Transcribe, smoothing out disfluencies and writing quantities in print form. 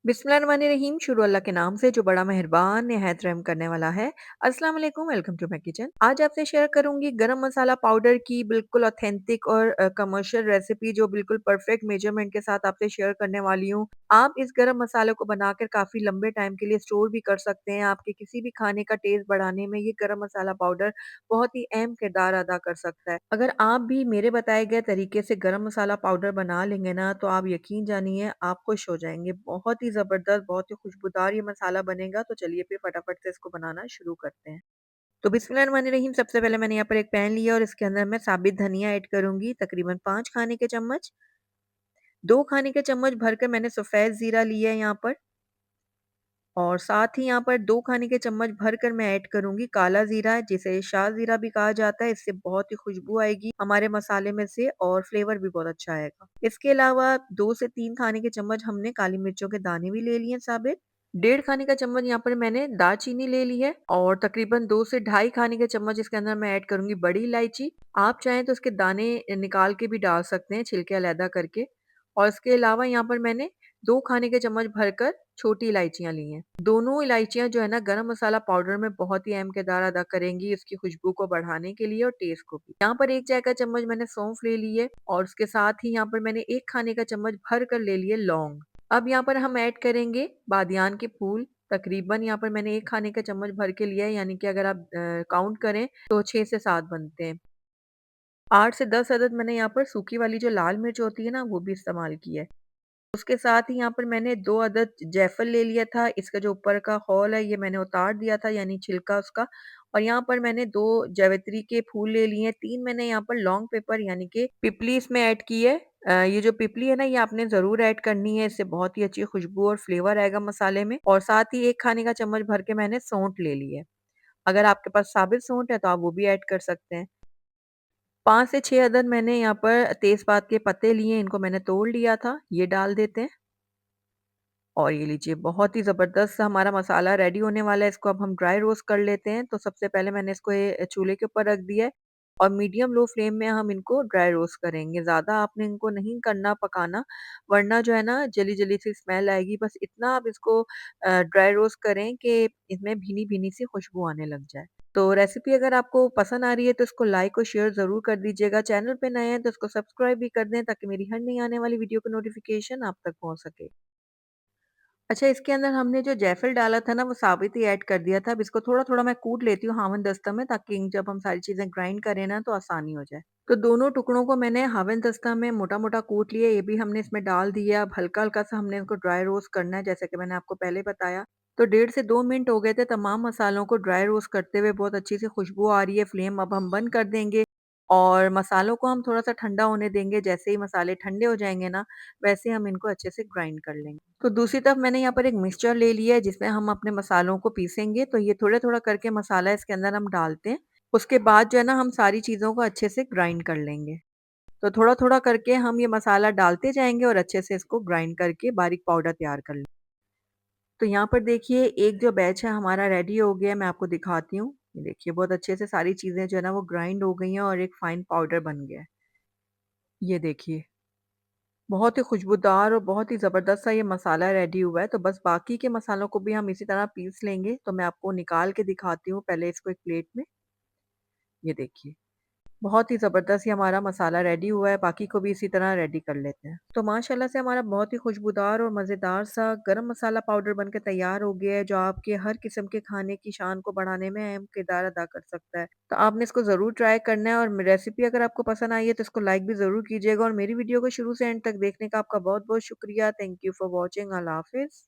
बिस्मिल्लाहिर्रहमानिर्रहीम शुरू अल्लाह के नाम से जो बड़ा मेहरबान निहायत रहम करने वाला है। अस्सलाम वालेकुम, वेलकम टू माय किचन। आज आपसे शेयर करूंगी गरम मसाला पाउडर की बिल्कुल ऑथेंटिक और कमर्शियल रेसिपी जो बिल्कुल परफेक्ट मेजरमेंट के साथ आपसे शेयर करने वाली हूँ। आप इस गरम मसाले को बनाकर काफी लंबे टाइम के लिए स्टोर भी कर सकते हैं। आपके किसी भी खाने का टेस्ट बढ़ाने में ये गरम मसाला पाउडर बहुत ही अहम किरदार अदा कर सकता है। अगर आप भी मेरे बताए गए तरीके से गरम मसाला पाउडर बना लेंगे ना तो आप यकीन जानिए आप खुश हो जाएंगे। बहुत ही ज़बरदस्त, बहुत ही खुशबूदार ये मसाला बनेगा। तो चलिए फिर फटाफट से इसको बनाना शुरू करते हैं। तो बिस्मिल्लाहिर्रहमानिर्रहीम सबसे पहले मैंने यहाँ पर एक पैन लिया और इसके अंदर मैं साबित धनिया ऐड करूंगी तकरीबन 5 खाने के चम्मच। 2 खाने के चम्मच भरकर मैंने सफ़ेद ज़ीरा लिया है यहाँ पर। और साथ ही यहाँ पर 2 खाने के चम्मच भरकर मैं ऐड करूँगी काला ज़ीरा जिसे शाह ज़ीरा भी कहा जाता है। इससे बहुत ही खुशबू आएगी हमारे मसाले में से और फ्लेवर भी बहुत अच्छा आएगा। इसके अलावा 2 से 3 खाने के चम्मच हमने काली मिर्चों के दाने भी ले लिए हैं साबित। 1.5 खाने का चम्मच यहाँ पर मैंने दालचीनी ले ली है और तकरीबन 2 से ढाई खाने के चम्मच इसके अंदर मैं ऐड करूँगी बड़ी इलायची। आप चाहें तो इसके दाने निकाल के भी डाल सकते हैं, छिलके अलग करके। और इसके अलावा यहाँ पर मैंने 2 खाने के चम्मच भरकर छोटी इलायचियाँ ली हैं। दोनों इलायचियाँ जो है ना गरम मसाला पाउडर में बहुत ही अहम किरदार अदा करेंगी इसकी खुशबू को बढ़ाने के लिए और टेस्ट को भी। यहाँ पर 1 चाय का चम्मच मैंने सौंफ ले ली है और उसके साथ ही यहाँ पर मैंने 1 खाने का चम्मच भर कर ले लिए लौंग। अब यहाँ पर हम ऐड करेंगे बादियान के फूल। तकरीबन यहाँ पर मैंने 1 खाने का चम्मच भर के लिया है, यानी कि अगर आप काउंट करें तो 6 से 7 बनते हैं। 8 से 10 अदद मैंने यहाँ पर सूखी वाली जो लाल मिर्च होती है ना वो भी इस्तेमाल की है। उसके साथ ही यहाँ पर मैंने 2 अदद जायफल ले लिया था। इसका जो ऊपर का खोल है ये मैंने उतार दिया था, यानी छिलका उसका। और यहाँ पर मैंने 2 जावित्री के फूल ले लिए हैं। 3 मैंने यहाँ पर लॉन्ग पेपर यानी कि पिपली इसमें ऐड की है। ये जो पिपली है ना ये आपने ज़रूर ऐड करनी है, इससे बहुत ही अच्छी खुशबू और फ्लेवर आएगा मसाले में। और साथ ही 1 खाने का चम्मच भर के मैंने सौंठ ले ली है। अगर आपके पास साबित सौंठ है तो आप वो भी ऐड कर सकते हैं। 5 से 6 अदद मैंने यहाँ पर तेज़पात के पत्ते लिए, इनको मैंने तोड़ लिया था, ये डाल देते हैं। और ये लीजिए बहुत ही ज़बरदस्त हमारा मसाला रेडी होने वाला है। इसको अब हम ड्राई रोस्ट कर लेते हैं। तो सबसे पहले मैंने इसको चूल्हे के ऊपर रख दिया है और मीडियम लो फ्लेम में हम इनको ड्राई रोस्ट करेंगे। ज़्यादा आपने इनको नहीं करना पकाना, वरना जो है ना जली-जली सी स्मेल आएगी। बस इतना आप इसको ड्राई रोस्ट करें कि इसमें भीनी-भीनी सी खुशबू आने लग जाए। तो रेसिपी अगर आपको पसंद आ रही है तो इसको लाइक और शेयर ज़रूर कर दीजिएगा। चैनल पे नए हैं तो इसको सब्सक्राइब भी कर दें ताकि मेरी हर नई आने वाली वीडियो का नोटिफिकेशन आप तक पहुँच सके। अच्छा, इसके अंदर हमने जो जायफल डाला था ना वो साबित ही ऐड कर दिया था। अब इसको थोड़ा-थोड़ा मैं कूट लेती हूँ हावन-दस्ता में, ताकि जब हम सारी चीज़ें ग्राइंड करें ना तो आसानी हो जाए। तो दोनों टुकड़ों को मैंने हावन-दस्ता में मोटा-मोटा कूट लिया, ये भी हमने इसमें डाल दिया। अब हल्का-हल्का सा हमने इसको ड्राई रोस्ट करना है जैसे कि मैंने आपको पहले बताया। तो 1.5 से 2 मिनट हो गए थे तमाम मसालों को ड्राई रोस्ट करते हुए, बहुत अच्छी सी खुशबू आ रही है। फ्लेम अब हम बंद कर देंगे और मसालों को हम थोड़ा-सा ठंडा होने देंगे। जैसे ही मसाले ठंडे हो जाएँगे ना, वैसे हम इनको अच्छे से ग्राइंड कर लेंगे। तो दूसरी तरफ मैंने यहाँ पर एक मिक्सचर ले लिया है जिसमें हम अपने मसालों को पीसेंगे। तो ये थोड़ा-थोड़ा करके मसाला इसके अंदर हम डालते हैं। उसके बाद जो है ना हम सारी चीज़ों को अच्छे से ग्राइंड कर लेंगे। तो थोड़ा-थोड़ा करके हम ये मसाला डालते जाएँगे और अच्छे से इसको ग्राइंड करके बारीक पाउडर तैयार कर लेंगे। तो यहाँ पर देखिए एक जो बैच है हमारा रेडी हो गया है, मैं आपको दिखाती हूँ। ये देखिए बहुत अच्छे से सारी चीज़ें जो है ना वो ग्राइंड हो गई हैं और एक फाइन पाउडर बन गया है। ये देखिए। बहुत ही खुशबूदार और बहुत ही ज़बरदस्त सा ये मसाला रेडी हुआ है। तो बस बाकी के मसालों को भी हम इसी तरह पीस लेंगे। तो मैं आपको निकाल के दिखाती हूँ पहले इसको एक प्लेट में। ये देखिए। बहुत ही ज़बरदस्त ये हमारा मसाला रेडी हुआ है, बाकी को भी इसी तरह रेडी कर लेते हैं। तो माशाल्लाह से हमारा बहुत ही खुशबूदार और मज़ेदार सा गरम मसाला पाउडर बनके तैयार हो गया है, जो आपके हर किस्म के खाने की शान को बढ़ाने में अहम किरदार अदा कर सकता है। तो आपने इसको ज़रूर ट्राई करना है और रेसिपी अगर आपको पसंद आई है तो इसको लाइक भी ज़रूर कीजिएगा और मेरी वीडियो को शुरू से एंड तक देखने का आपका बहुत-बहुत शुक्रिया। Thank you for watching. अल्लाह हाफ़िज़।